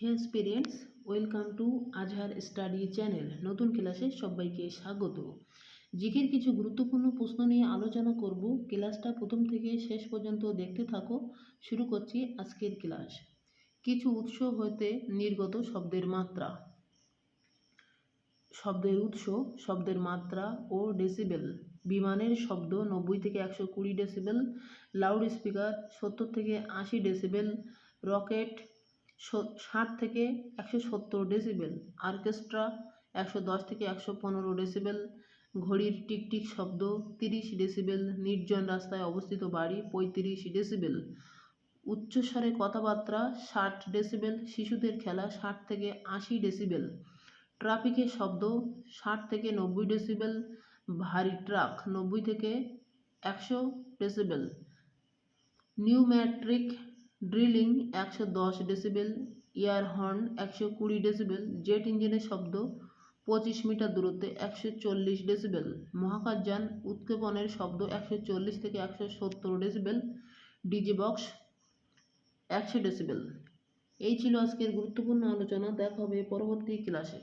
Hey students, welcome to Azhar study channel. নতুন ক্লাসে সবাইকে স্বাগত। জিকের কিছু গুরুত্বপূর্ণ প্রশ্ন নিয়ে আলোচনা করব। ক্লাসটা প্রথম থেকে শেষ পর্যন্ত দেখতে থাকো। শুরু করছি আজকের ক্লাস। কিছু উৎস হতে নির্গত শব্দের মাত্রা। শব্দের উৎস, শব্দের মাত্রা ও ডেসিবেল। বিমানের শব্দ 90 থেকে 120 ডেসিবেল, লাউড স্পিকার 70 থেকে 80 ডেসিবেল, রকেট 60 থেকে 170 ডেসিবেল, অর্কেস্ট্রা 110 থেকে 115 ডেসিবেল, ঘড়ির টিকটিক শব্দ 30 ডেসিবেল, নির্জন রাস্তায় অবস্থিত বাড়ি 35 ডেসিবেল, উচ্চস্বরে কথাবার্তা 60 ডেসিবেল, শিশুদের খেলা 60 থেকে 80 ডেসিবেল, ট্রাফিকের শব্দ 60 থেকে 90 ডেসিবেল, ভারী ট্রাক 90 থেকে 100 decibel, pneumatic drilling 110 decibel, air horn 120 decibel, jet ইঞ্জিনের শব্দ 25 মিটার দূরত্বে 140 ডেসিবেল, মহাকাশযান উৎক্ষেপণের শব্দ 140 থেকে 170 ডেসিবেল, ডিজে বক্স 100 ডেসিবেল। এই ছিল আজকের গুরুত্বপূর্ণ আলোচনা। দেখা হবে পরবর্তী ক্লাসে।